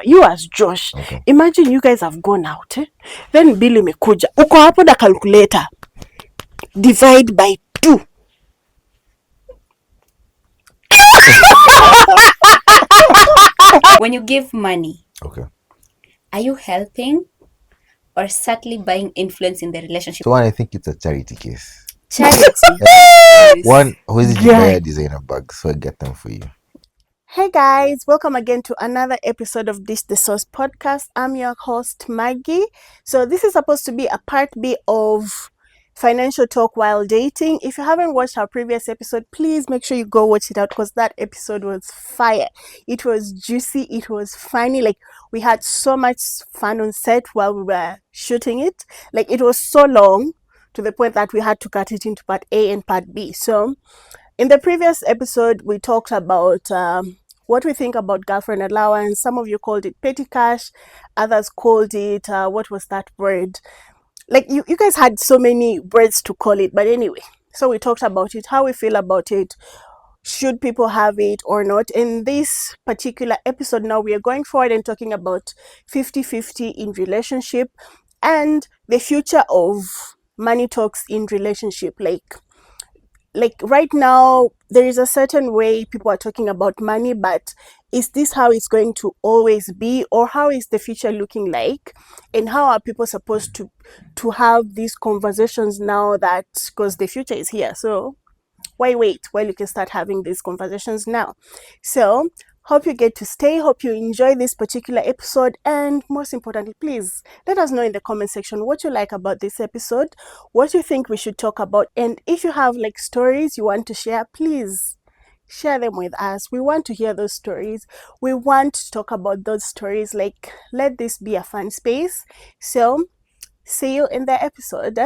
you as Josh. Okay. Imagine you guys have gone out, then bill imekuja. Uko hapo na calculator. Divide by 2. When you give money, Okay. are you helping or subtly buying influence in the relationship? So one, I think it's a charity case. Charity. One, who is it buy a designer bag, so I get them for you. Hey guys, welcome again to another episode of Dish the Sauce podcast. I'm your host Maggie. So this is supposed to be a part B of financial talk while dating. If you haven't watched our previous episode, please make sure you go watch it out because that episode was fire. It was juicy, it was funny. Like, we had so much fun on set while we were shooting it. Like, it was so long to the point that we had to cut it into part A and part B. So in the previous episode, we talked about what we think about girlfriend allowance. Some of you called it petty cash, others called it what was that word? Like, you guys had so many words to call it, but anyway, so we talked about it, how we feel about it, should people have it or not. In this particular episode now, we are going forward and talking about 50-50 in relationship and the future of money talks in relationship. Like right now, there is a certain way people are talking about money, but is this how it's going to always be, or how is the future looking like, and how are people supposed to have these conversations now, that because the future is here? So why wait while you can start having these conversations now? So hope you get to stay, hope you enjoy this particular episode, and most importantly, please let us know in the comment section what you like about this episode, what you think we should talk about, and if you have like stories you want to share, please share them with us. We want to hear those stories. We want to talk about those stories. Like, let this be a fun space. So see you in the episode.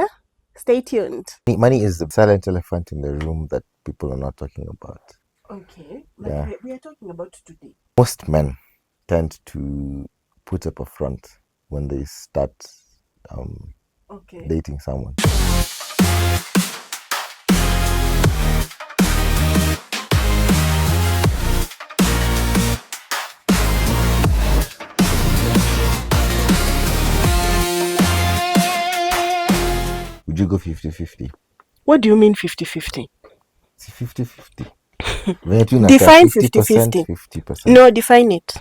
Stay tuned. Money is the silent elephant in the room that people are not talking about. Okay, Yeah. we are talking about today. Most men tend to put up a front when they start Okay. dating someone. Would you go 50-50? What do you mean 50-50? It's 50-50. When you're Define 50%, 50-50. 50%. No, define it.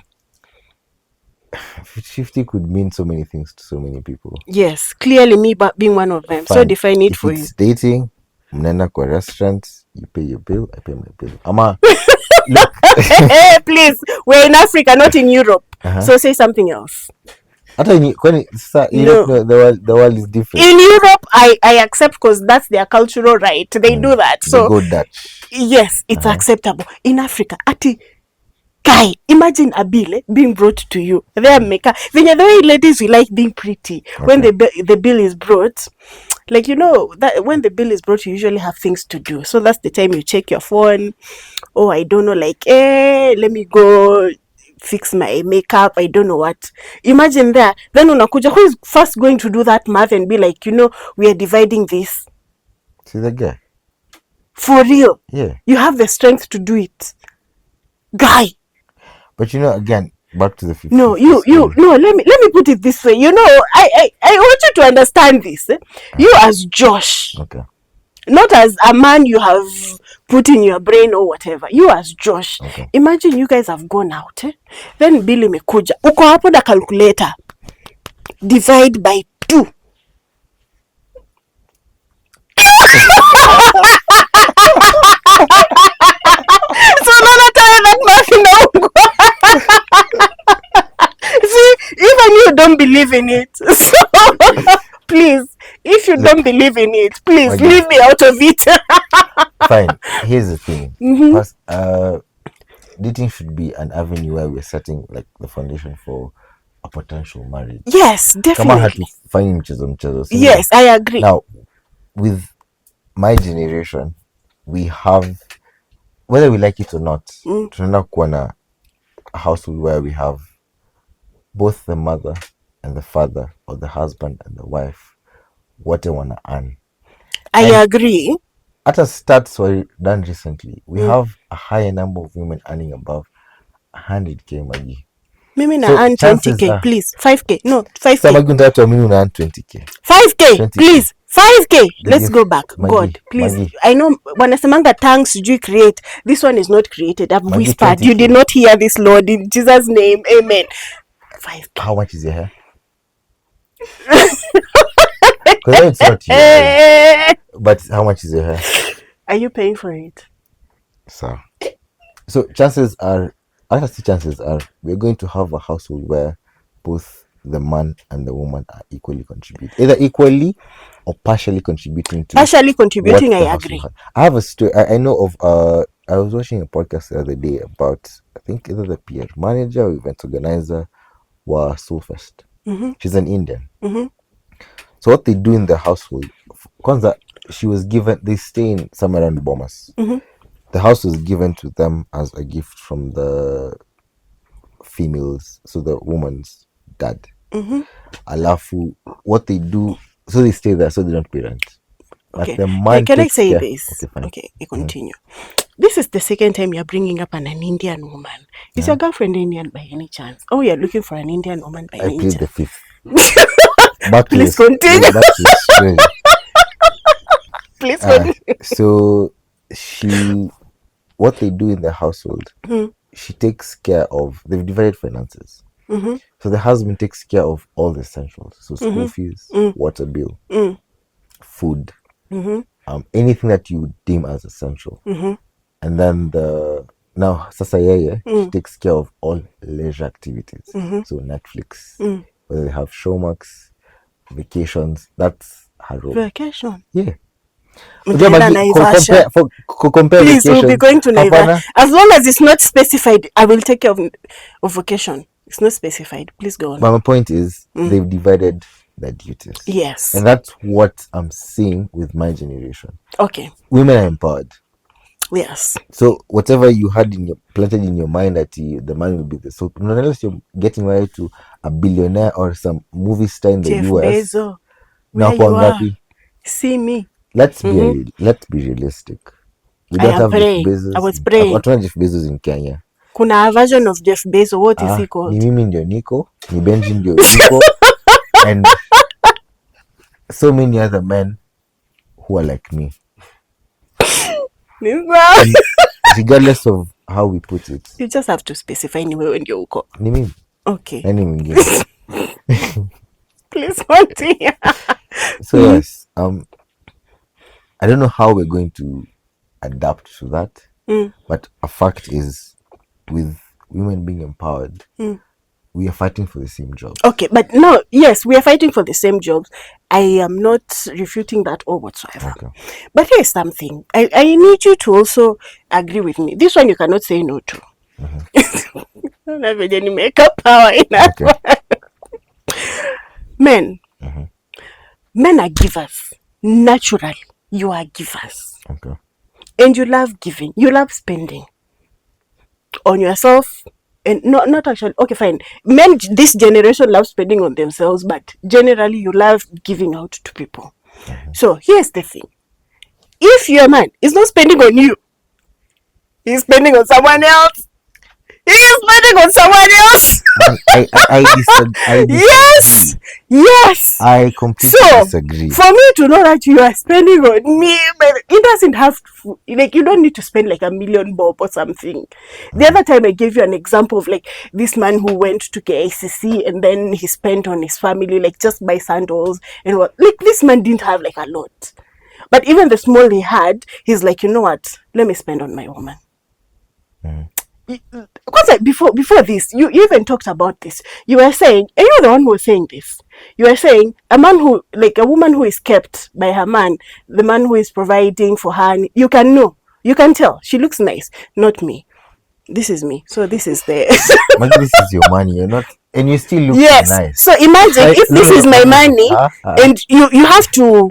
50-50 could mean so many things to so many people. Yes, clearly me being one of them. So Fine. define it if for you. it's dating, mnaenda kwa restaurant, you pay your bill, I pay my bill. Hey, please, we're in Africa, not in Europe. Uh-huh. So say something else. Europe, the world is different. In Europe, I accept because that's their cultural right. They do that. They So go Dutch. yes, it's acceptable. In Africa, guy, imagine a bill being brought to you. They make the way ladies, we like being pretty. Okay. When the bill is brought, like, you know, that when the bill is brought, you usually have things to do. So that's the time you check your phone. Oh, I don't know, like, let me go fix my makeup. I don't know what. Imagine that. Then unakuja, who is first going to do that math and be like, you know, we are dividing this? See the guy? For real? Yeah. You have the strength to do it, guy. But you know, again, back to the 50. No, let me put it this way. You know, I want you to understand this. You as Josh. Okay. Not as a man you have put in your brain or whatever. You as Josh. Okay. Imagine you guys have gone out. Then bill imekuja. Uko hapo na calculator. Divide by 2. So no tell that nothing no. See, even you don't believe in it. So please, if you don't believe in it, please leave me out of it. Fine. Here's the thing. Mm-hmm. First, dating should be an avenue where we're setting like the foundation for a potential marriage. Yes, definitely. Yes, I agree. Now, with my generation, we have, whether we like it or not, tunaenda kuwa na a household where we have both the mother and the father, or the husband and the wife, what they want to earn. I agree. At a stats were done recently, we have a higher number of women earning above 100K Maggie. Mimi na So, earn chances 20k, are- please. 5k. No, 5k. Sasa Maggie unataka mimi una 20k. 5k, 20K. please. 5k. Let's Did go you- back. Maggie, God, please. Maggie. I know wanasemanga thanks you create. This one is not created. I've Maggie, whispered. 20K. You did not hear this, Lord. In Jesus' name, amen. 5k. How much is your hair? Because it's not yours. But how much is your hair? Are you paying for it? So chances are we're going to have a household where both the man and the woman are equally contributing, either equally or partially contributing to Partially contributing, what the I household agree. had. I have a story. I know of. I was watching a podcast the other day about, I think either the PR manager or event organizer was Soulfest. She's an Indian. So what they do in the household, Kwanzaa, she was given. They stay in somewhere around Bomas. The house was given to them as a gift from the females, so the woman's dad. Alafu, what they do, so they stay there, so they don't pay rent. Okay. But the man Can I takes say care. this? Okay, fine. Okay, you continue. This is the second time you're bringing up an Indian woman. Is your girlfriend Indian by any chance? Oh, you're looking for an Indian woman by I any played the chance? fifth. Back to Please this. continue. Back to the story. Please continue. So what they do in the household, she takes care of. They've divided finances. So the husband takes care of all the essentials. So school fees, water bill, food, anything that you deem as essential. And then Sasa Yeye, she takes care of all leisure activities. So Netflix, whether they have Showmax, vacations, that's her role. Vacation. Yeah. Mtaenda Naivasha. Compare Please, we'll be vacations. going to Naivasha. Hapana. As long as it's not specified, I will take care of vacation. It's not specified. Please go on. But my point is, they've divided their duties. Yes. And that's what I'm seeing with my generation. Okay. Women are empowered. Yes. So whatever you had planted in your mind that the man will be the so unless you're getting married to a billionaire or some movie star in the Jeff US. Bezos, Na where you are, ngapi? see me. Let's be realistic. We I don't am have praying. Jeff Bezos. I was praying. Hatuna Jeff Bezos in Kenya. Kuna a version of Jeff Bezos. What is he called? Ni mimi ndio niko, ni Benji ndio niko, and so many other men who are like me. And regardless of how we put it, You just have to specify anyway when you go. ni mimi. Okay. Any mwingine. Please continue. So yes, I don't know how we're going to adapt to that, but a fact is, with women being empowered, we are fighting for the same job. Okay, but no, yes, we are fighting for the same jobs. I am not refuting that or whatsoever. Okay. But here's something. I need you to also agree with me. This one you cannot say no to. Don't have any makeup power in that Okay. one. Men. Men are givers. Naturally, you are givers. Okay. And you love giving. You love spending on yourself. And not actually, okay, fine. Men, this generation love spending on themselves, but generally you love giving out to people. So here's the thing. If your man is not spending on you, he's spending on someone else. He's spending on someone else. I disagree. Yes. I completely disagree. For me to know that you are spending on me, but it doesn't have to, like, you don't need to spend like $1 million bob or something. The other time I gave you an example of like this man who went to KICC and then he spent on his family, like just buy sandals and what. Like, this man didn't have like a lot, but even the small he had, he's like, you know what? Let me spend on my woman. Because like before this, you even talked about this. You were saying, and you're the one who was saying this. You were saying a woman who is kept by her man, the man who is providing for her, you can know, you can tell she looks nice. Not me. This is me. So this is the. But this is your money. You're not, and you still look nice. So imagine if this is my money, and you have to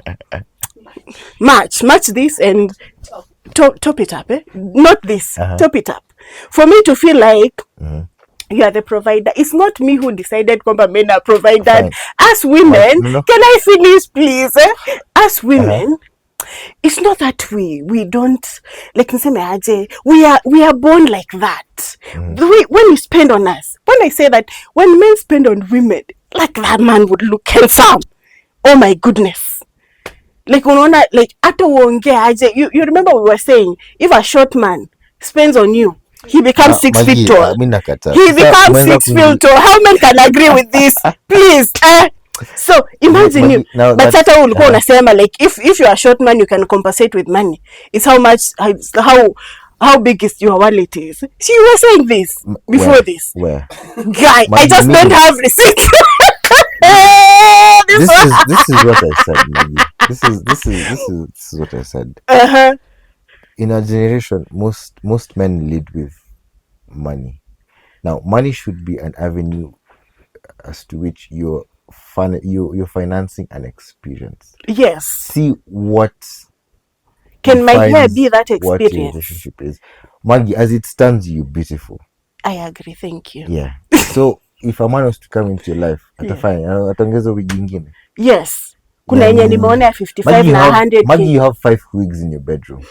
match this and top it up. Not this. Top it up. For me to feel like you are the provider. It's not me who decided kwamba men are providers. As women, can I finish please? As women, it's not that we don't, like niseme aje, we are born like that. The way when you spend on us, when I say that when men spend on women, like that man would look handsome. Oh my goodness. Like unaona, like hata uongee aje, you remember we were saying if a short man spends on you, he becomes 6 feet tall. mi nakataa. He Sasa becomes umeanza 6 feet tall. How men can agree with this? Please. So imagine you, now but that's sasa ulikuwa unasema like if you are a short man you can compensate with money. It's how much, how big is your wallet is. See, you were saying this before this. where Guy, I just don't have receipts. this is what I said, Maggie. This is what I said. In our generation, most men lead with money. Now, money should be an avenue as to which you're financing an experience. Yes. See what can my hair defines be that what your experience? relationship is. Maggie, as it stands, you're beautiful. I agree, thank you. Yeah. So if a man was to come into your life, atafanya ataongeza wig ingine. Yes. Kuna yenye nimeona ya 55 na 100K. Maggie, you have 5 wigs in your bedroom.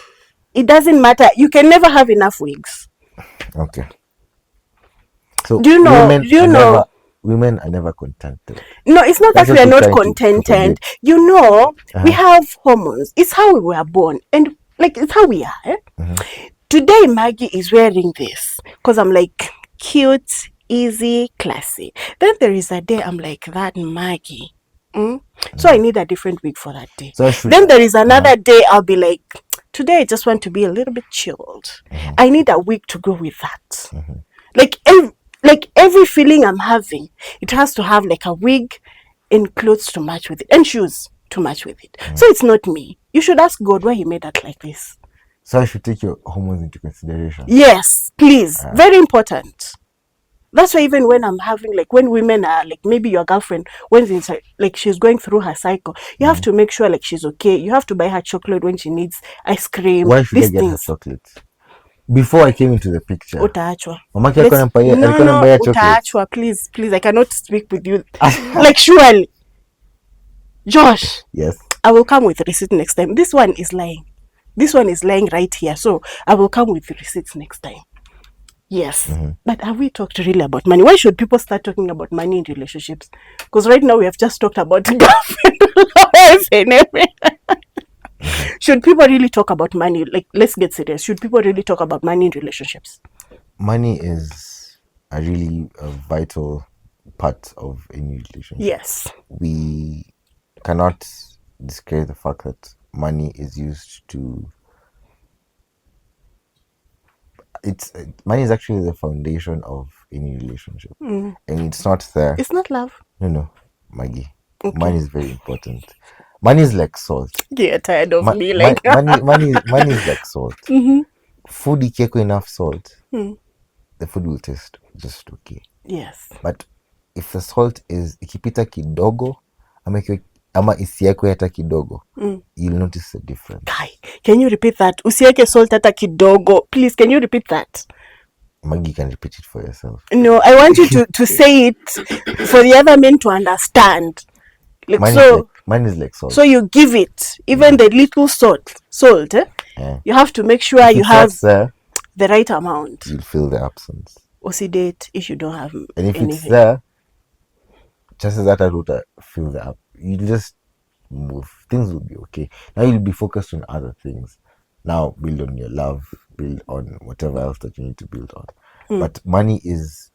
It doesn't matter. You can never have enough wigs. Okay. So do you know women are never contented. No, it's not that we are not contented. You know, we have hormones. It's how we were born, and like it's how we are. Today Maggie is wearing this because I'm like cute, easy, classy. Then there is a day I'm like that Maggie. So I need a different wig for that day. So then there is another day I'll be like, today I just want to be a little bit chilled. I need a wig to go with that. Like every feeling I'm having, it has to have like a wig and clothes to match with it and shoes to match with it. So it's not me. You should ask God why he made that like this. So I should take your hormones into consideration. Yes, please. Very important. That's why even when I'm having, like when women are like, maybe your girlfriend, when it's like she's going through her cycle, you have to make sure like she's okay. You have to buy her chocolate when she needs ice cream. Why should I get her chocolate? Before I came into the picture. Utaachwa. Mamaki alikuwa anambaya chocolate. Utaachwa, please. I cannot speak with you. Like surely. Josh. Yes. I will come with receipt next time. This one is lying. This one is lying right here. So I will come with receipts next time. Yes. But have we talked really about money? Why should people start talking about money in relationships? Because right now we have just talked about girlfriend, wife, and everything. Should people really talk about money? Like, let's get serious. Should people really talk about money in relationships? Money is a really vital part of any relationship. Yes. We cannot discredit the fact that money is used to... money is actually the foundation of any relationship. And it's not there. It's not love. No, Maggie. Okay. Money is very important. Money is like salt. Get tired of me like money is like salt. Food ikiwekwa enough salt, the food will taste just okay. Yes. But if the salt is ikipita kidogo ama isiwekwe hata kidogo, you'll notice the difference. Kai, can you repeat that? Usiweke salt hata kidogo. Please, can you repeat that? Maggie, can repeat it for yourself. No, I want you to say it for the other men to understand. Like, mine is like salt. So you give it, even the little salt, you have to make sure you have the right amount. You'll feel the absence. Oxidate if you don't have and if anything. It's there, chances that I would feel the up. You just move. Things will be okay. Now you'll be focused on other things. Now build on your love, build on whatever else that you need to build on. But money is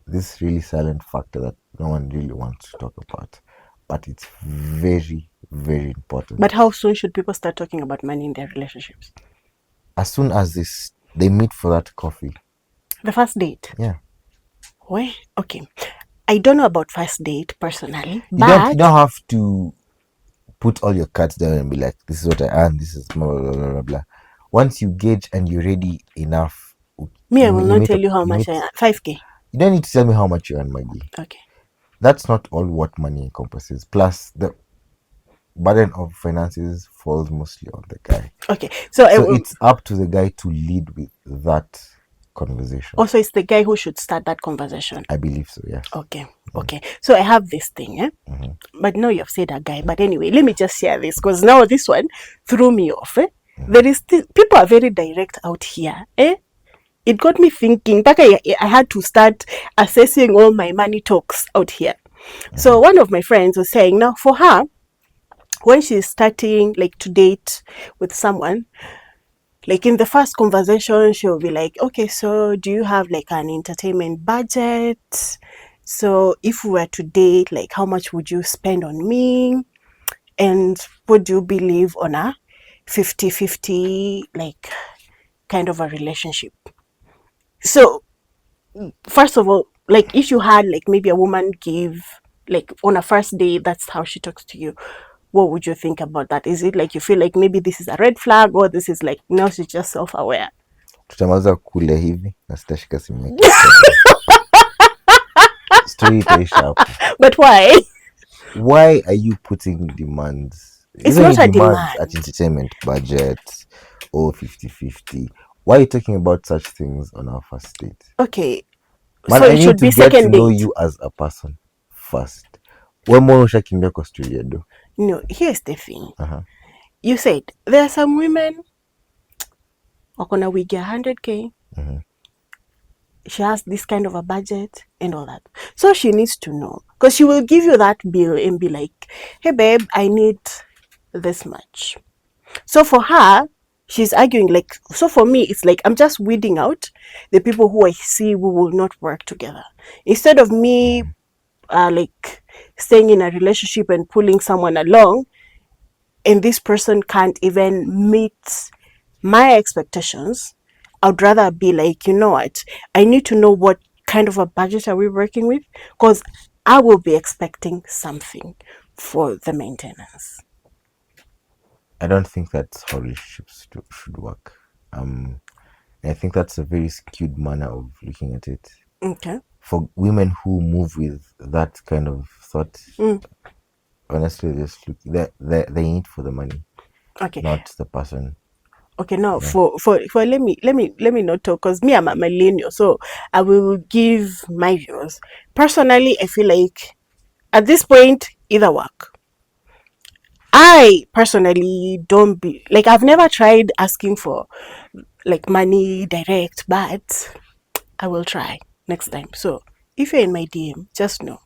this really silent factor that no one really wants to talk about. But it's very, very important. But how soon should people start talking about money in their relationships? As soon as they meet for that coffee. The first date? Yeah. Why? Okay. I don't know about first date personally. You don't have to put all your cards down and be like, this is what I earn, this is blah, blah, blah, blah, blah. Once you gauge and you're ready enough. I will not tell you how much I earn. 5K. You don't need to tell me how much you earn, Maggie. Okay. That's not all what money encompasses. Plus, the burden of finances falls mostly on the guy. Okay. So it's up to the guy to lead with that conversation. Also, it's the guy who should start that conversation. I believe so, yes. Okay. So I have this thing, but now you've said a guy. But anyway, let me just share this because now this one threw me off. There is people are very direct out here. It got me thinking. Back I had to start assessing all my money talks out here. So one of my friends was saying, now for her, when she's starting like to date with someone, like in the first conversation, she'll be like, okay, so do you have like an entertainment budget? So if we were to date, like how much would you spend on me? And would you believe on a 50-50 like kind of a relationship? So first of all, like if you had like maybe a woman give like on a first day, that's how she talks to you, what would you think about that? Is it like you feel like maybe this is a red flag, or this is like now she's just self-aware? Tutamaliza kule hivi na sitashika simu yake. Story itaisha hapo. But why? Why are you putting demands? It's not a demand. At entertainment budget or 50-50. Why are you talking about such things on our first date? Okay. Man, so I it should be need to get to second know date. you as a person first. Wewe mbona ushakimbia kwa story yetu? No, here's the thing. You said there are some women wako na wigi 100K. She has this kind of a budget and all that. So she needs to know, because she will give you that bill and be like, hey babe, I need this much. So for her, she's arguing like, so for me, it's like I'm just weeding out the people who I see we will not work together. Instead of me like staying in a relationship and pulling someone along, and this person can't even meet my expectations, I'd rather be like, you know what, I need to know what kind of a budget are we working with, because I will be expecting something for the maintenance. I don't think that's how relationships should work. I think that's a very skewed manner of looking at it. Okay. For women who move with that kind of thought, honestly, just look, they need for the money, Okay. not the person. Okay, now for let me not talk, because me, I'm a millennial, so I will give my views. Personally, I feel like at this point, either work. I personally don't be like, I've never tried asking for like money direct, but I will try next time. So if you're in my DM, just know,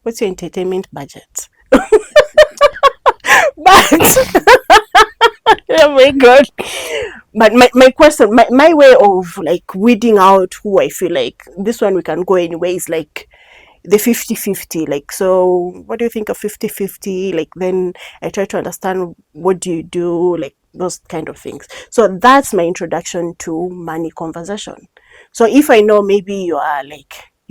what's your entertainment budget? But oh my god. But my question, my way of like weeding out who I feel like this one we can go anyway is like the 50-50. Like, so what do you think of 50-50? Like, then I try to understand, what do you do, like those kind of things. So that's my introduction to money conversation. So if I know maybe you're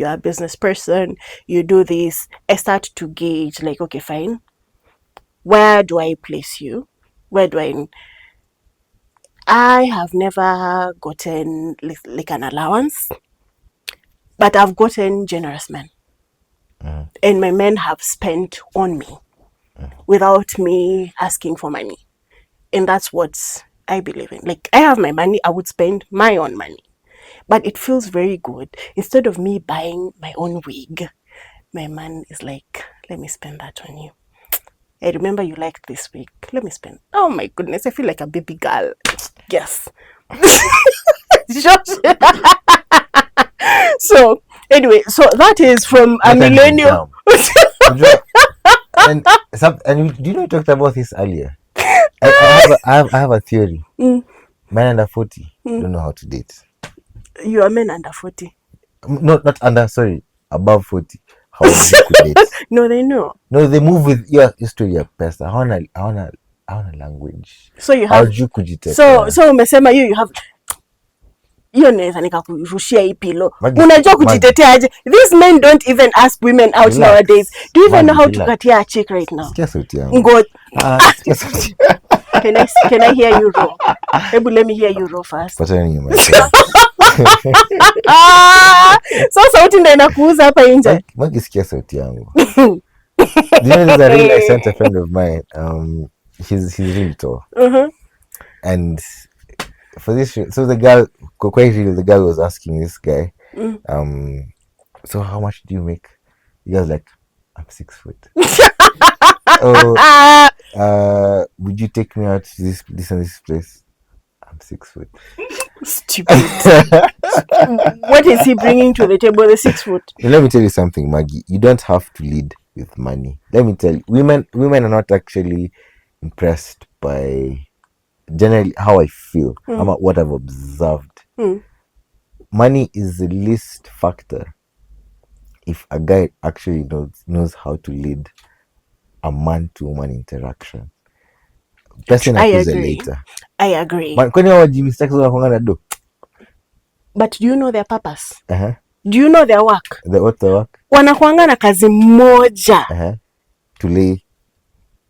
a business person, you do this, I start to gauge like, okay, fine, where do I place you? Where do I have never gotten like an allowance, but I've gotten generous men. And my men have spent on me without me asking for money. And that's what I believe in. Like, I have my money, I would spend my own money. But it feels very good. Instead of me buying my own wig, my man is like, let me spend that on you. I remember you liked this wig. Let me spend. Oh my goodness, I feel like a baby girl. Yes. So anyway, so that is from a millennial. And do you know we talked about this earlier? I have a theory. Men under 40 don't know how to date. You are men under 40. No, not under. Sorry, above 40. How you could date? No, they know. No, they move with your history, your past. I wanna language. So you have. So umesema you have. Hiyo naweza nikakurushia hii pilo. Unajua kujitetea aje? These men don't even ask women out nowadays. Do you even know how to katia a chick right now? Sikia sauti yangu. God. Can I hear you roar? Hebu let me hear you roar first. So sauti ndio inakuuza hapa nje. Magi sikia sauti yangu. You know, there's a reel I sent a friend of mine. He's really tall. And for this, so the girl, quite real, the girl was asking this guy, so how much do you make? The guy's like, I'm 6 foot. Oh, would you take me out to this and this place? I'm 6 foot. Stupid. What is he bringing to the table? The 6 foot. Now, let me tell you something, Maggie. You don't have to lead with money. Let me tell you, women are not actually impressed by generally how I feel about what I've observed. Money is the least factor if a guy actually knows how to lead a man-to-woman interaction. Person I accuser agree. later. I agree. Man, kwani hawa Jimmy Stacks wanakuanga do? But do you know their purpose? Uh-huh. Do you know their work? What's the work? Wanakuanga na kazi moja. Uh-huh. To lay the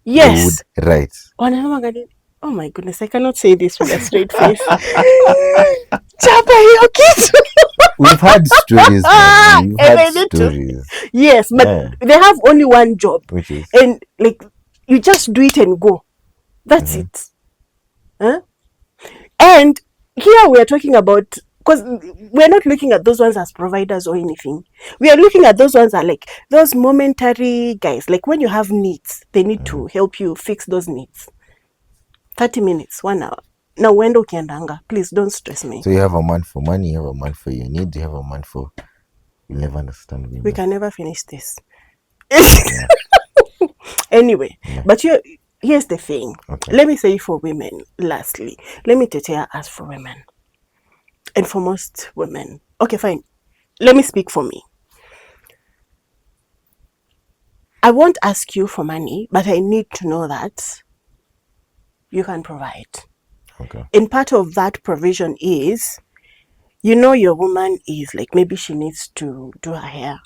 Yes. wood right. Wanasemanga nini? Oh my goodness, I cannot say this with a straight face. Chapa hiyo kitu. We've had stories, man. We've And had they need to- stories. Yes, but Yeah. they have only one job. Which is And like you just do it and go. That's it. Huh? And here we are talking about, because we're not looking at those ones as providers or anything. We are looking at those ones are like those momentary guys. Like when you have needs, they need to help you fix those needs. 30 minutes, 1 hour. Now wendo ukiendanga, please don't stress me. so you have a man for money, you have a man for your needs, you have a man for you'll never understand women. We can never finish this. Anyway, but here's the thing. Okay. Let me say for women, lastly, let me tell us for women. And for most women. Okay, fine. Let me speak for me. I won't ask you for money, but I need to know that you can provide. Okay. And part of that provision is, your woman is like, maybe she needs to do her hair.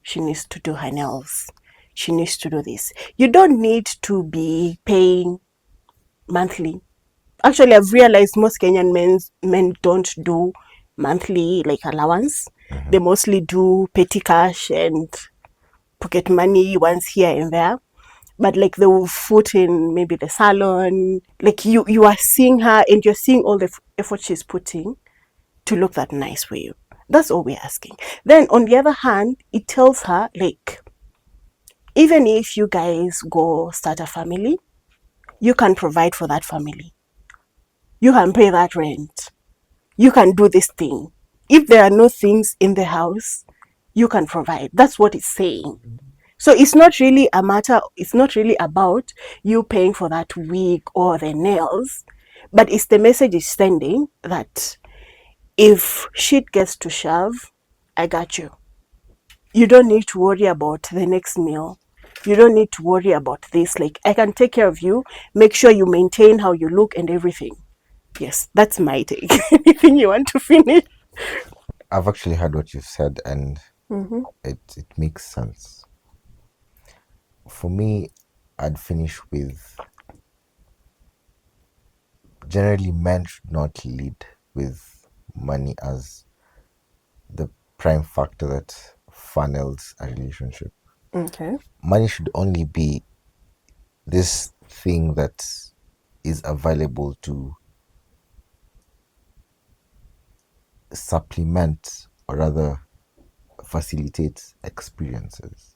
She needs to do her nails. She needs to do this. You don't need to be paying monthly. Actually, I've realized most Kenyan men don't do monthly like allowance. They mostly do petty cash and pocket money once here and there. But like they will foot in maybe the salon. Like you are seeing her and you're seeing all the effort she's putting to look that nice for you. That's all we're asking. Then on the other hand, it tells her like, even if you guys go start a family, you can provide for that family. You can pay that rent. You can do this thing. If there are no things in the house, you can provide. That's what it's saying. So it's not really about you paying for that wig or the nails, but it's the message is sending that if shit gets to shove, I got you. You don't need to worry about the next meal. You don't need to worry about this. Like, I can take care of you, make sure you maintain how you look and everything. Yes, that's my take. Anything you want to finish? I've actually heard what you've said and it makes sense. For me, I'd finish with generally men should not lead with money as the prime factor that funnels a relationship. Okay. Money should only be this thing that is available to supplement or rather facilitate experiences.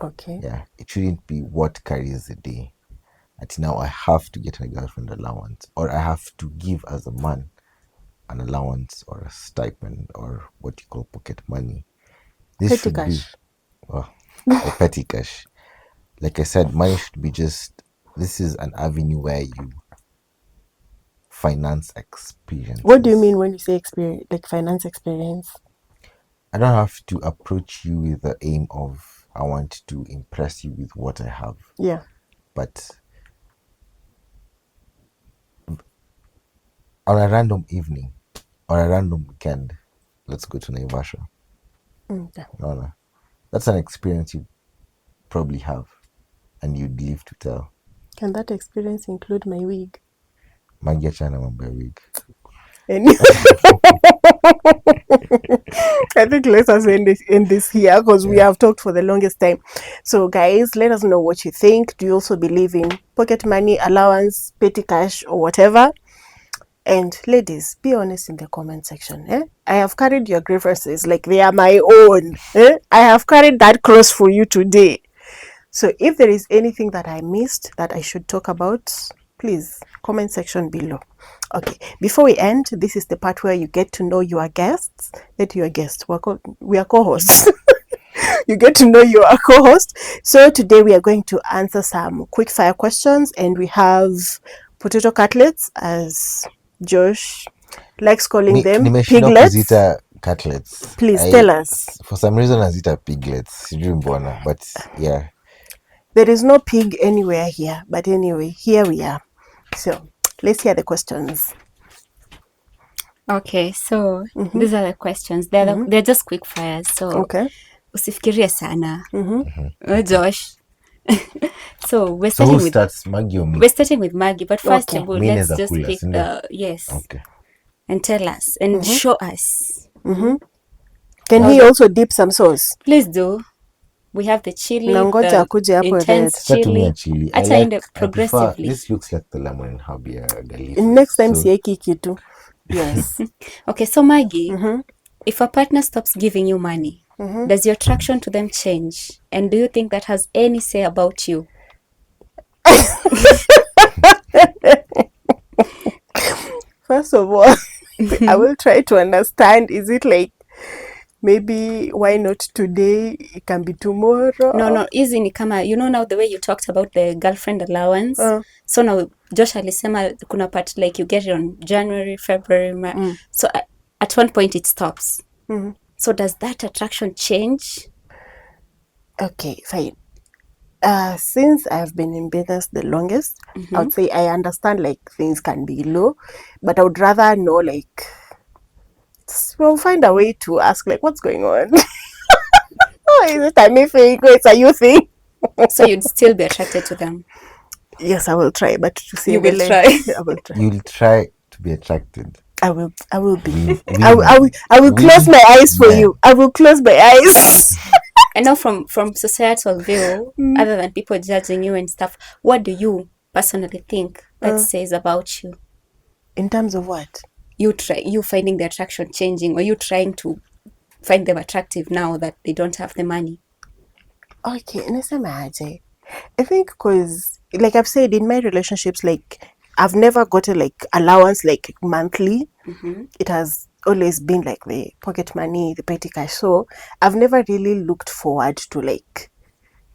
Okay. Yeah, it shouldn't be what carries the day. Until now, I have to get a girlfriend allowance, or I have to give as a man an allowance or a stipend or what you call pocket money. This Petty should cash. be or petty cash. Like I said, money should be just. This is an avenue where you finance experience. What do you mean when you say experience, like finance experience? I don't have to approach you with the aim of I want to impress you with what I have. Yeah. But on a random evening or a random weekend, let's go to Naivasha. Okay. No. That's an experience you probably have and you'd live to tell. Can that experience include my wig? Magia chana mambo ya wig. I think let us end this here because we have talked for the longest time. So guys, let us know what you think. Do you also believe in pocket money, allowance, petty cash, or whatever? And ladies, be honest in the comment section. I have carried your grievances like they are my own. I have carried that cross for you today. So if there is anything that I missed that I should talk about, please comment section below. Okay, before we end, this is the part where you get to know your guests. Not your guests, we are co-hosts. You get to know your co-host. So today we are going to answer some quick fire questions, and we have potato cutlets, as Josh likes calling them, nimeshindwa piglets. kuzita cutlets. Please tell us. For some reason nazita piglets, sijui mbona, but yeah. There is no pig anywhere here, but anyway, here we are. So let's hear the questions. Okay, so these are the questions. They're just quick fires. So Okay. usifikirie sana. Josh. So we're So who starting with starts, Maggie or me? we're starting with Maggie, but first Okay. of all, Mi let's naeza just kula, pick si the yes Okay. and tell us and show us. Can he also dip some sauce? Please do. We have the chili, Nangoja the akuje hapo intense red. Tumia chili. chili. I Acha prefer, progressively. this looks like the lemon and herb garlic. Next time sieki kitu. Yes. Okay, so Maggie, if a partner stops giving you money, does your attraction to them change? And do you think that has any say about you? First of all, I will try to understand. Is it like maybe why not today? It can be tomorrow. No, easy ni kama, you know, now the way you talked about the girlfriend allowance. So now Josh alisema kuna part like you get it on January, February, so at one point it stops. So does that attraction change? Okay, fine. Since I've been in business the longest, I would say I understand like things can be low, but I would rather know like we'll find a way to ask like what's going on. Oh, is it a me thing? It's a you thing. So you'd still be attracted to them? Yes, I will try, but to see You will try. I will try. You'll try to be attracted. I will be. Will I will close my eyes for Yeah. you. I will close my eyes. And now from societal view, other than people judging you and stuff, what do you personally think that says about you? In terms of what? You finding the attraction changing, or you trying to find them attractive now that they don't have the money? Okay, nasema aje. I think because, like I've said, in my relationships, like I've never gotten like allowance like monthly. It has always been like the pocket money, the petty cash. So I've never really looked forward to like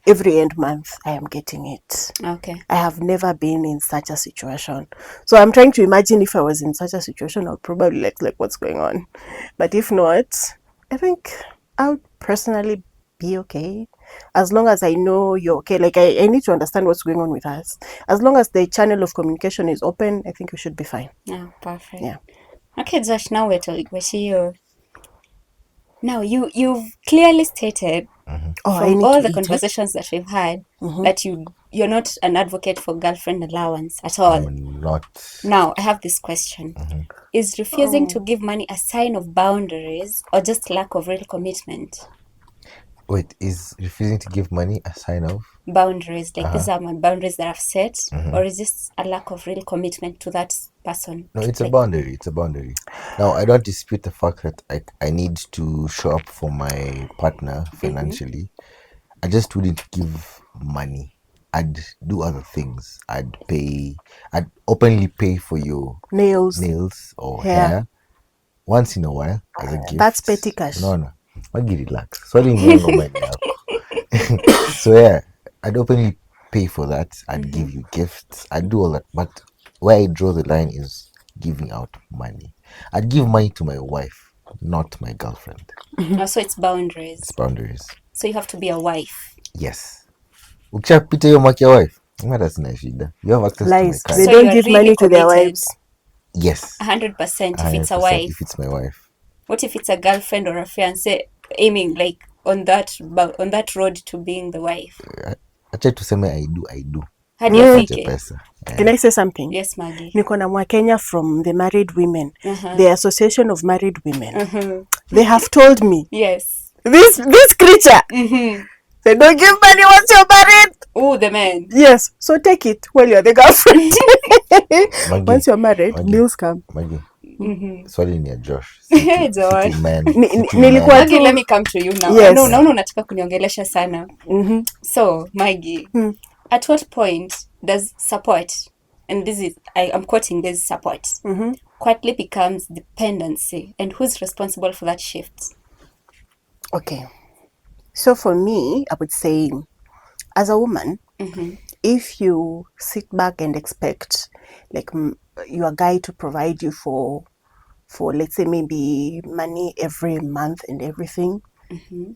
every end month I am getting it. Okay. I have never been in such a situation. So I'm trying to imagine if I was in such a situation, I'd probably like what's going on. But if not, I think I would personally be okay. As long as I know you're okay. Like I need to understand what's going on with us. As long as the channel of communication is open, I think we should be fine. Yeah, perfect. Yeah. Okay, Josh, now we're you. Now you've clearly stated from all the conversations that we've had that you're not an advocate for girlfriend allowance at all. I'm not. Now I have this question. Is refusing to give money a sign of boundaries or just lack of real commitment? Wait, is refusing to give money a sign of boundaries? Like these are my boundaries that I've set, or is this a lack of real commitment to that person? No, it's a boundary. It's a boundary. Now, I don't dispute the fact that I need to show up for my partner financially. I just wouldn't give money. I'd do other things. I'd openly pay for your Nails or hair. hair once in a while as a gift. That's petty cash. No. Wagi relax. Swali ni yangu mind yako. So yeah, I'd openly pay for that. I'd give you gifts. I'd do all that. But where I draw the line is giving out money. I'd give money to my wife, not my girlfriend. So it's boundaries. It's boundaries. So you have to be a wife. Yes. Ukishapita hiyo mwaki ya wife, hata sina shida. You have access Lies. to my They card. don't give money to their wives. Yes. 100% if it's a wife. If it's my wife. What if it's a girlfriend or a fiancé aiming like on that road to being the wife? Acha tuseme I do. Hadi afike. Pesa. Can I say something? Yes, Maggie. Niko na Mwakenya from the Married Women, the Association of Married Women. They have told me, yes, this creature, They don't give money once you're married. Oh, the man. Yes, so take it while you're the girlfriend. Maggie, Once you're married, Maggie, bills come. Maggie, Mm-hmm. swali ni ya Josh. Josh. Nilikuwa Maggie, tu. let me come to you now. Yes. No, unataka kuniongelesha sana. Mhm. So, Maggie, at what point does support, and this is, I'm quoting this support, quietly becomes dependency, and who's responsible for that shift? Okay. So for me, I would say, as a woman, if you sit back and expect like your guy to provide you for let's say maybe money every month and everything,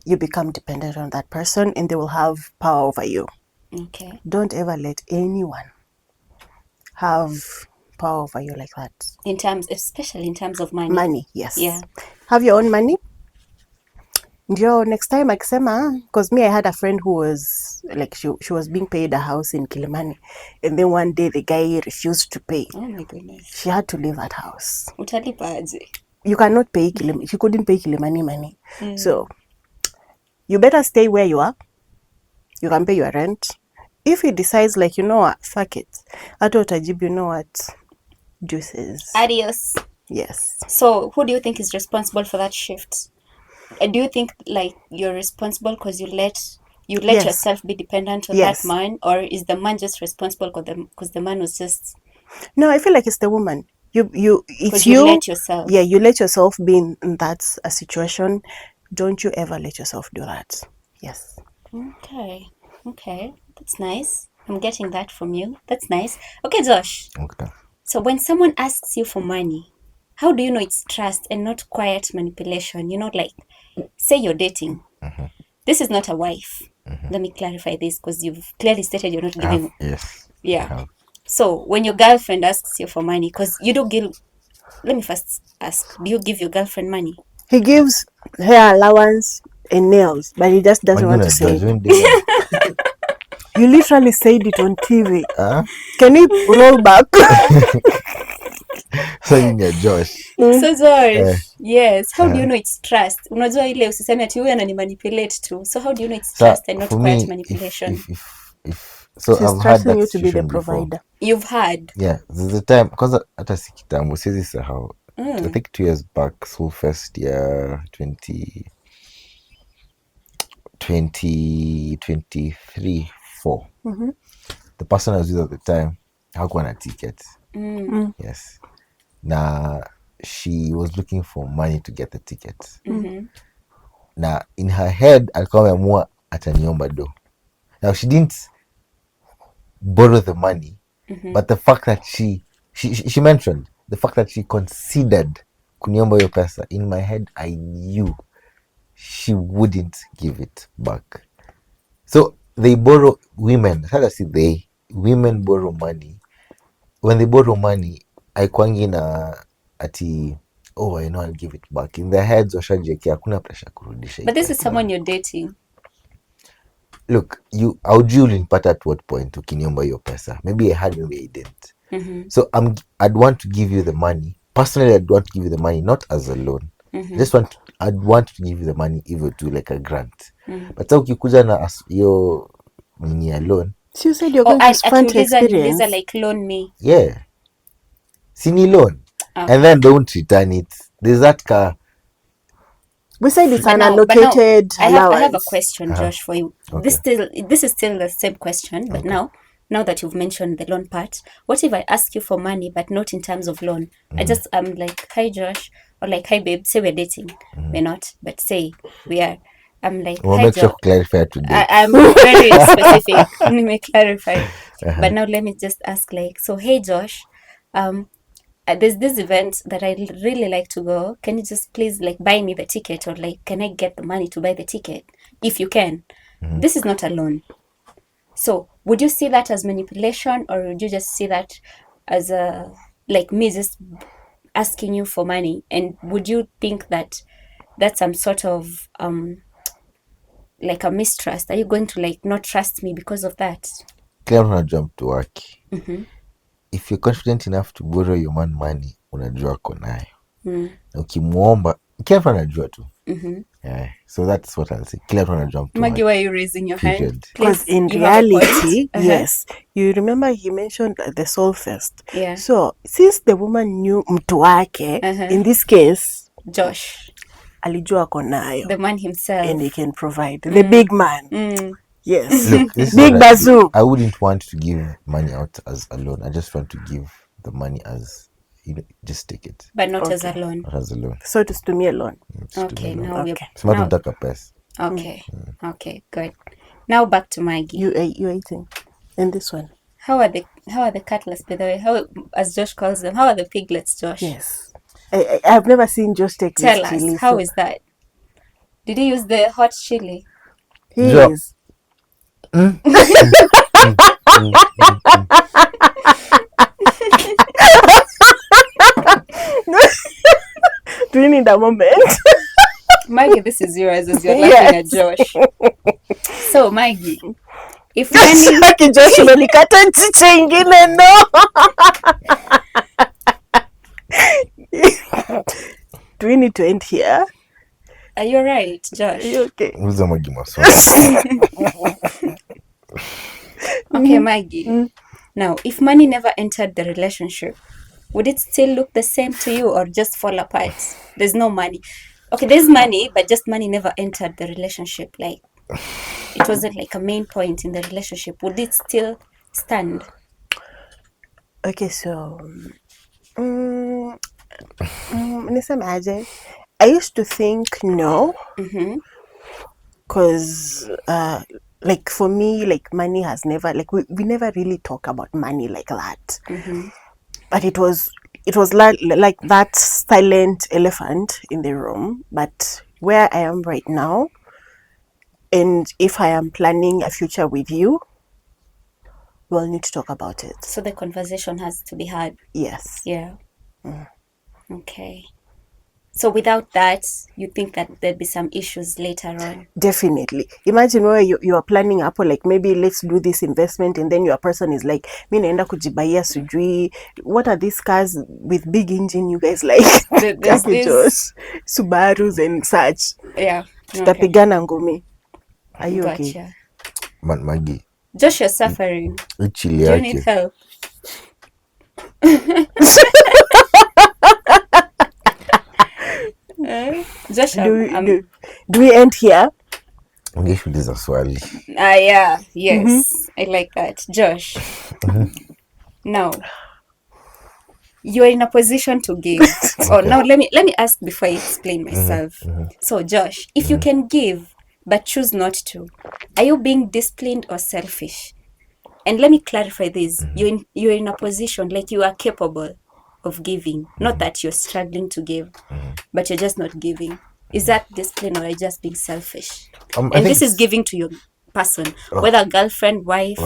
you become dependent on that person and they will have power over you. Okay. Don't ever let anyone have power over you like that. Especially in terms of money. Money, yes. Yeah. Have your own money. Ndio next time akisema, because me I had a friend who was like she was being paid a house in Kilimani, and then one day the guy refused to pay. Oh my goodness. She had to leave that house. Utalipaje? You cannot pay Kilimani. She couldn't pay Kilimani money. So you better stay where you are. You can pay your rent. If he decides like, you know what, fuck it, hata utajibu, you know what, juices. Adios. Yes. So who do you think is responsible for that shift? Do you think like you're responsible because you let Yes. yourself be dependent on Yes. that man, or is the man just responsible because the man was just? No, I feel like it's the woman. It's you let yourself. Yeah, you let yourself be in that a situation. Don't you ever let yourself do that. Yes. Okay, that's nice. I'm getting that from you. That's nice. Okay, Josh. Okay. So when someone asks you for money, how do you know it's trust and not quiet manipulation? You know, like, say you're dating. This is not a wife. Let me clarify this because you've clearly stated you're not giving. Yes. Yeah. So when your girlfriend asks you for money, because you do give. Let me first ask: do you give your girlfriend money? He gives hair allowance and nails, but he just doesn't want to say it. You literally said it on TV. Can you roll back? So in your Josh. So Josh, yes. How do you know it's trust? Unajua ile usiseme ati huyu anani manipulate tu. So how do you know it's trust and not quiet manipulation? If so she's I've had that you to be the before. provider. You've had? Yeah, there's a time because hata si kitambo siwezi sahau. I think 2 years back, so first year 2023 4. The person I was with at the time hakuwa na ticket. Yes. Na she was looking for money to get the ticket. Na in her head alikuwa ameamua ataniomba do. Now she didn't borrow the money, but the fact that she mentioned the fact that she considered kuniomba hiyo pesa, in my head I knew she wouldn't give it back. So they borrow, women, how does it, women borrow money. When they borrow money, haikwangi na ati, oh, I know I'll give it back. In their heads washajiekea hakuna pressure kurudisha. But this is someone you're dating. Look, aujui ulinipata at what point ukiniomba hiyo pesa. Maybe I had, maybe I didn't. So I'd want to give you the money. Personally, I'd want to give you the money, not as a loan. I'd want to give you the money even to like a grant. But sa ukikuja na hiyo nini ya loan. So you said you're going to fund experience. Like loan me. Yeah. Sini loan. And then don't return it. There's that car. We said it's an allocated allowance. I have a question, Josh, for you. Okay. This is still the same question, but now that you've mentioned the loan part, what if I ask you for money, but not in terms of loan? I'm like, hi, Josh, or like, hi, babe. Say we're dating. We're not, but say we are. I'm like, we'll make sure to clarify today. I'm very specific. Let me clarify. But now let me just ask, like, so, hey, Josh, there's this event that I really like to go. Can you just please like buy me the ticket, or like can I get the money to buy the ticket if you can? This is not a loan. So would you see that as manipulation, or would you just see that as a like me just asking you for money? And would you think that that's some sort of like a mistrust? Are you going to like not trust me because of that? Kila mtu anajua mtu wake. If you're confident enough to borrow your man money, unajua ako nayo. Na ukimuomba, kila mtu anajua tu. Yeah, so that's what I'll say. Kila mtu anajua mtu Maggie, wake. why are you raising your hand? Period. Because Please, in you have a point. reality, yes, you remember he mentioned the soul first. Yeah. So since the woman knew mtu wake, in this case, Josh, alijua ako nayo, the man himself. and he can provide. The big man. Yes. Look, this is Big what I do. bazoo. I wouldn't want to give money out as a loan. I just want to give the money as, just take it. But not as a loan. Not as a loan. So tusitumie loan. Okay, now we're... Sema now- tunataka pesa. Okay, okay, good. Now back to Maggie. You eating. And this one. How are the cutlets, by the way? How, as Josh calls them, how are the piglets, Josh? Yes. I've never seen Josh take Tell this us, chili. how is that? Did he use the hot chili? He Jo- is. Do you need a moment? Maggie, this is yours as you're Yes. laughing at Josh. So, Maggie, if money... Aki Josh umenikata chiche ingine, no. Do we need to end here? Are you right, Josh? Are you okay? Uliza Maggie maswali. Okay, Maggie. Now, if money never entered the relationship, would it still look the same to you or just fall apart? There's no money. Okay, there's money, but just money never entered the relationship. Like, it wasn't like a main point in the relationship. Would it still stand? Okay, so niseme aje? I used to think no, because like for me, like money has never, like we never really talk about money like that. But it was like that silent elephant in the room. But where I am right now, and if I am planning a future with you, we'll need to talk about it. So the conversation has to be had. Yes. Yeah. Okay. So without that, you think that there'd be some issues later on? Definitely. Imagine where you are planning up, like maybe let's do this investment, and then your person is like, mi naenda kujibaia sujui. What are these cars with big engine you guys like? There's this... Josh, Subarus and such. Yeah. Tutapigana ngumi. Are you okay? Gotcha. Man, Maggie. Josh, you're suffering. Hii chili Do you need yake. help? Josh, Do we end here? Ungeshuliza swali. yeah, yes. I like that. Josh. Now, you're in a position to give. Oh, now let me ask before I explain myself. So, Josh, if you can give but choose not to, are you being disciplined or selfish? And let me clarify this. You're in a position like you are capable of giving. Not that you're struggling to give, but you're just not giving. Is that discipline or are you just being selfish? I And think this is giving to your person, whether girlfriend, wife,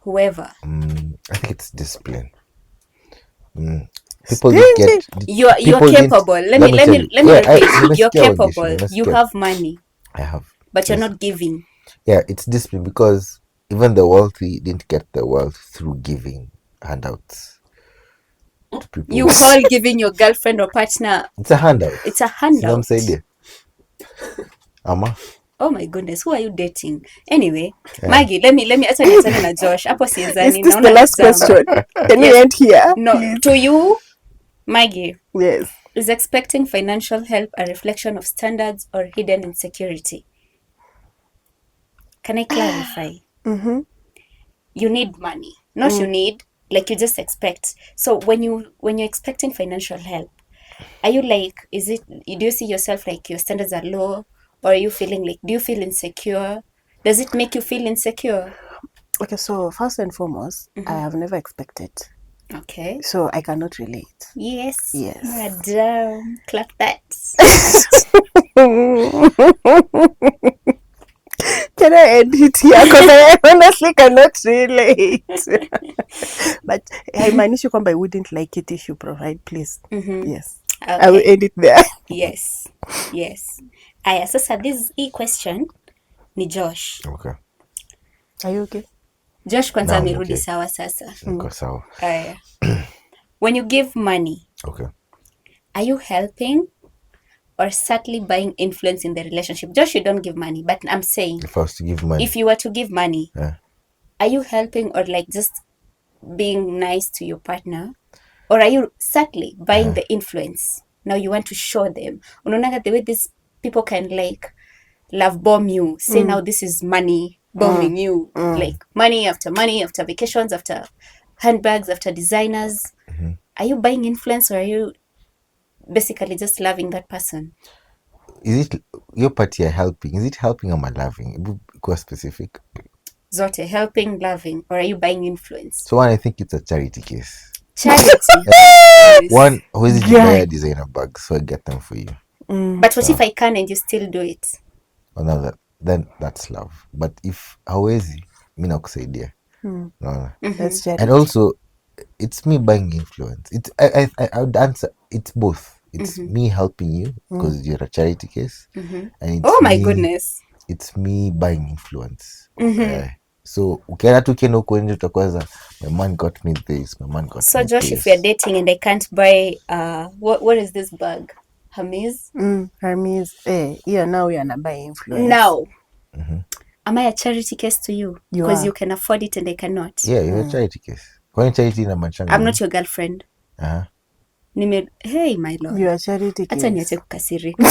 whoever. I think it's discipline. People did get. You're people capable. didn't- Let me tell you. repeat. You're nimesikia capable. audition, You nimesikia. have money, I have. but you're Yes. not giving. Yeah, it's discipline because even the wealthy didn't get the wealth through giving handouts to people. You call giving your girlfriend or partner, It's a handout. it's a handout. Sinamsaidia. Ama. Oh my goodness, who are you dating? Anyway, Maggie, let me acha niachane na Josh. Hapo Is siezani. this naona the last exam. question? Can we end here? No, please? to you, Maggie, Yes. is expecting financial help a reflection of standards or hidden insecurity? Can I clarify? You need money, not you need, like you just expect. So when you're expecting financial help, are you like, do you see yourself like your standards are low, or are you feeling like, do you feel insecure? Does it make you feel insecure? Okay, so first and foremost, I have never expected. Okay. So I cannot relate. Yes. Yes. Madam, clap that. Can I end it here? Because I honestly cannot relate. But haimaanishi kwamba I wouldn't like it if you provide, please. Yes. Okay. I will end it there. Yes. Aya, sasa this question ni Josh. Okay. Are you okay? Josh kwanza Naam, amerudi okay. sawa sasa. Niko sawa. Aya. When you give money, Okay. are you helping or subtly buying influence in the relationship? Josh, you don't give money, but I'm saying If I was to give money, if you were to give money, yeah. are you helping or like just being nice to your partner? Or are you subtly buying the influence? Now you want to show them. Unaonaga the way these people can like love bomb you. Say now this is money bombing you. Like money after vacations, after handbags, after designers. Are you buying influence or are you basically just loving that person? Is it your part you're helping? Is it helping or loving? Go specific. Zote, helping, loving, or are you buying influence? So one, I think it's a charity case. Charity. Yes. One, who is it you Yeah. buy a designer bag, so I get them for you. But what if I can and you still do it? Oh, no, then that's love. But if hawezi, mi nakusaidia. No. That's charity. And also, it's me buying influence. It's I would answer. It's both. It's me helping you because you're a charity case, and it's Oh my goodness. It's me buying influence. So ukienda tu kienda huko nje utakuwaza my man got me this, my man got So me Josh, this. if we're dating and I can't buy what is this bag? Hermes? Hermes. Yeah, now we are not buying influence. Now, am I a charity case to you? You Because are. you can afford it and I cannot. Yeah, you're a charity case. Kwani charity ina machanga? I'm not your girlfriend. Hey my lord. You are charity Hata case. niache kukasirika.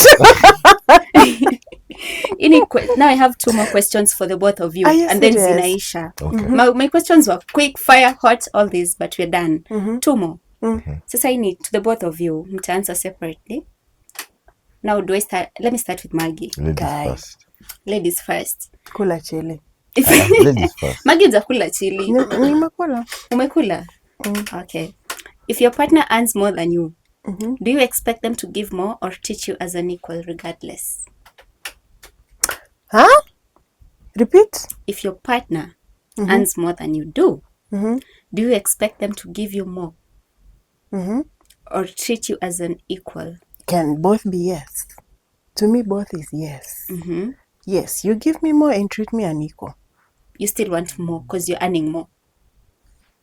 Now I have 2 more questions for the both of you. Are you and then serious? zinaisha. Okay. My questions were quick, fire, hot, all this, but we're done. 2 more. Sasa I need to the both of you. Mtaanza separately. Now do I start? Let me start with Maggie. Ladies Guy. first. Ladies first. Kula chili. Ladies first. Maggie hujakula chili. Nimekula. Umekula? Okay. If your partner earns more than you, do you expect them to give more or treat you as an equal regardless? Huh? Repeat. If your partner earns more than you do you expect them to give you more or treat you as an equal? Can both be yes. To me, both is yes. Yes, you give me more and treat me unequal. You still want more because you're earning more.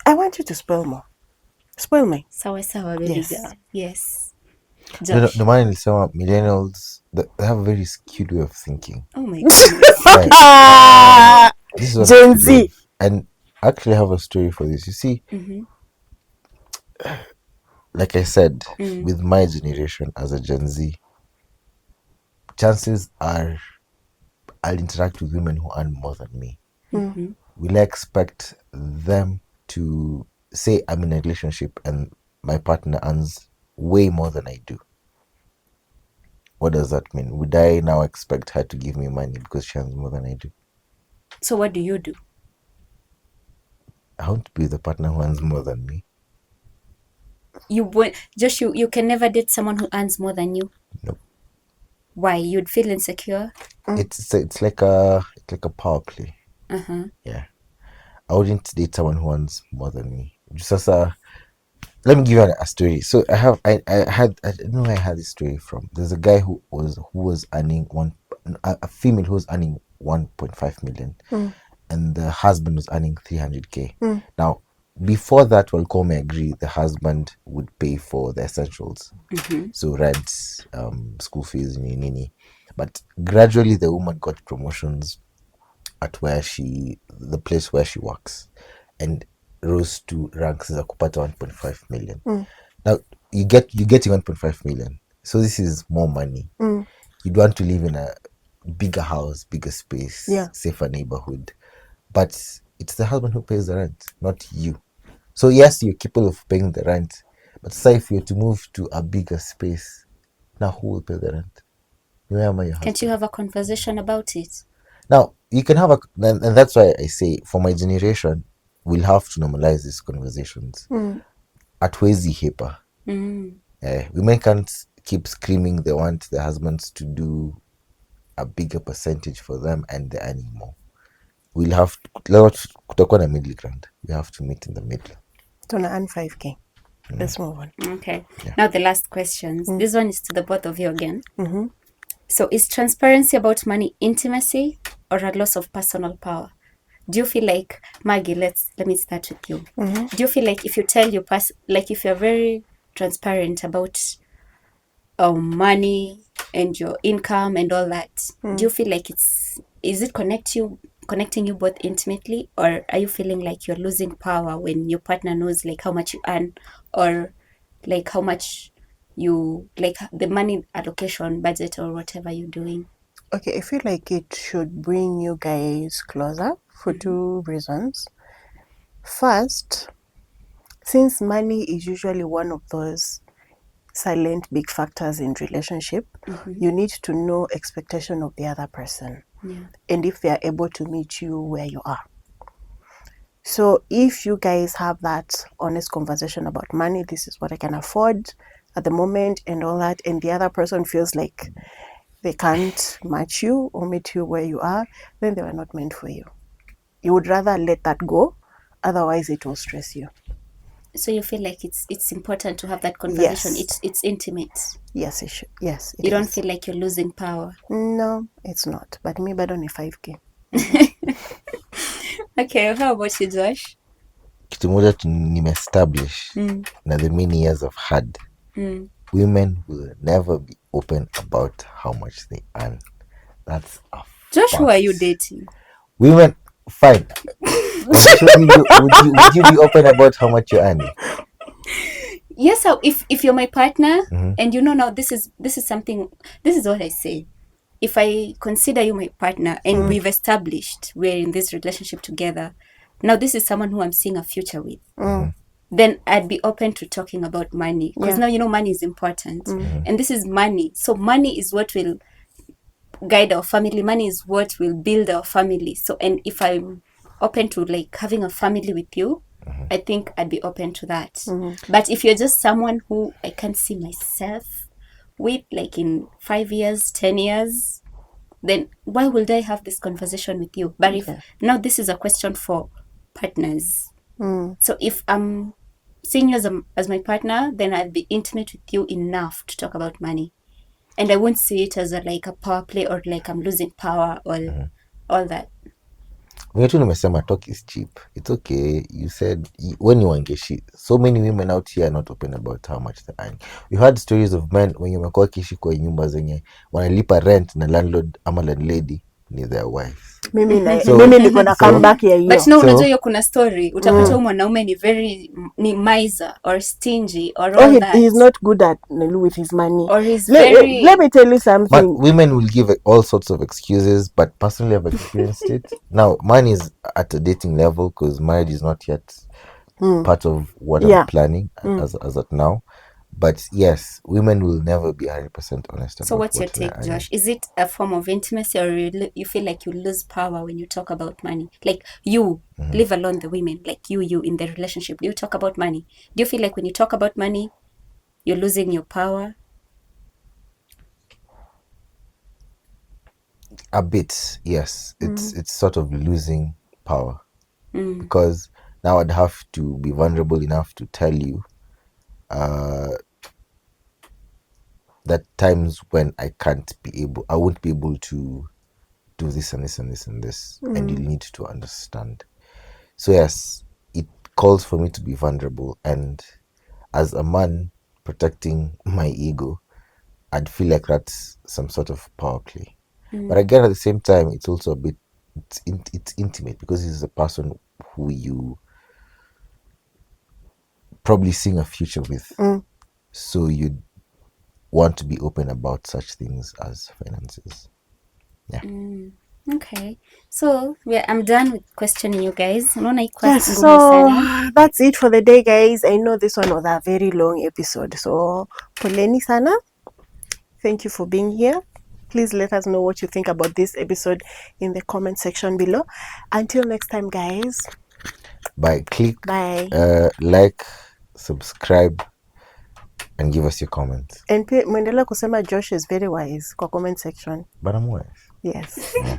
I want you to spoil more. Spoil me. Sawa sawa, baby Yes. girl. Yes. The Josh. man in some millennials, they have a very skewed way of thinking. Oh my goodness. Like, this is what Gen I Z. believe. And I actually have a story for this. You see, like I said, with my generation as a Gen Z, chances are I'll interact with women who earn more than me. Will I expect them to say I'm in a relationship and my partner earns way more than I do? What does that mean? Would I now expect her to give me money because she earns more than I do? So what do you do? I want to be with a partner who earns more than me. Josh, you can never date someone who earns more than you. Nope. Why? You'd feel insecure? It's like a power play. Yeah, I wouldn't date someone who earns more than me. Just as let me give you a story. So I don't know where I had this story from. There's a guy who was earning a female who was earning 1.5 million, and the husband was earning 300k. Now, before that, well, may agree the husband would pay for the essentials, so rent, school fees, nini. But gradually, the woman got promotions at the place where she works, and rose to ranks za kupata 1.5 million. Now you're getting 1.5 million, so this is more money. You'd want to live in a bigger house, bigger space, safer neighborhood, but it's the husband who pays the rent, not you. So yes, you're capable of paying the rent, but say if you're to move to a bigger space, now who will pay the rent? Where am I, your husband? Can't you have a conversation about it? Now you can have and that's why I say for my generation we'll have to normalize these conversations. Hatuwezi hepa. Women can't keep screaming they want their husbands to do a bigger percentage for them and they're earning more. We'll have kutakuwa na middle ground. We have to meet in the middle. Tuna earn 5k. Let's move on. Okay. Now the last questions. This one is to the both of you again. So is transparency about money intimacy or a loss of personal power? Do you feel like, Maggie, let me start with you. Do you feel like if you tell if you're very transparent about money, and your income and all that, do you feel like is it connecting you both intimately, or are you feeling like you're losing power when your partner knows like how much you earn, or like how much you like the money allocation budget or whatever you're doing? Okay, I feel like it should bring you guys closer for two reasons. First, since money is usually one of those silent big factors in relationship, you need to know expectation of the other person. Yeah. And if they are able to meet you where you are. So if you guys have that honest conversation about money, this is what I can afford at the moment and all that, and the other person feels like they can't match you or meet you where you are, then they were not meant for you. You would rather let that go, otherwise it will stress you. So you feel like it's important to have that conversation. Yes. It's intimate. Yes, it should. Yes, it You don't is. feel like you're losing power. No, it's not. But me bado ni 5K. Okay, how about you, Josh? Kitu moja nimeestablish na the many years I've had, women will never be open about how much they earn. That's a Josh, who are you fact. dating? Women, fine. Would you be open about how much you're earning? Yes, so if you're my partner and you know now this is something, this is what I say. If I consider you my partner and we've established we're in this relationship together, now this is someone who I'm seeing a future with, then I'd be open to talking about money, because now you know money is important, and this is money. So money is what will guide our family. Money is what will build our family. So, and if I'm open to like having a family with you, I think I'd be open to that. But if you're just someone who I can't see myself with, like in 5 years, 10 years, then why would I have this conversation with you? But if now this is a question for partners. So if I'm seeing you as my partner, then I'll be intimate with you enough to talk about money. And I won't see it as like a power play or like I'm losing power or all that. When tu nimesema talk is cheap. It's okay. You said when you wangeshi. So many women out here are not open about how much they earn. We heard stories of men when you wamekuwa kishi kwa nyumba zenye wanalipa rent na landlord ama landlady ni their wives. Mimi niko na comeback ya hiyo. But no, unajua hiyo kuna story. Utapata huyu mwanaume ni miser or stingy or all that. He's not good at with his money. Or he's let me tell you something. But women will give all sorts of excuses, but personally I've experienced it. Now, mine is at a dating level because marriage is not yet part of what I'm planning as at now. But yes, women will never be 100% honest about So what's your what they're take, earning. Josh? Is it a form of intimacy, or you feel like you lose power when you talk about money? Like you, leave alone the women, like you in the relationship. Do you talk about money? Do you feel like when you talk about money, you're losing your power? A bit, yes. It's sort of losing power. Because now I'd have to be vulnerable enough to tell you that times when I won't be able to do this and this and this and this, and you need to understand. So yes, it calls for me to be vulnerable, and as a man protecting my ego, I'd feel like that's some sort of power play. But again, at the same time, it's also a bit it's intimate, because he's a person who you probably seeing a future with. So you want to be open about such things as finances. Yeah. Okay. So I'm done with questioning you guys. Yes, so that's it for the day, guys. I know this one was a very long episode. So poleni sana. Thank you for being here. Please let us know what you think about this episode in the comment section below. Until next time, guys. Bye. Bye. Like, subscribe, and give us your comments. And muendelea kusema Josh is very wise kwa comment section. But I'm wise. Yes. Yeah.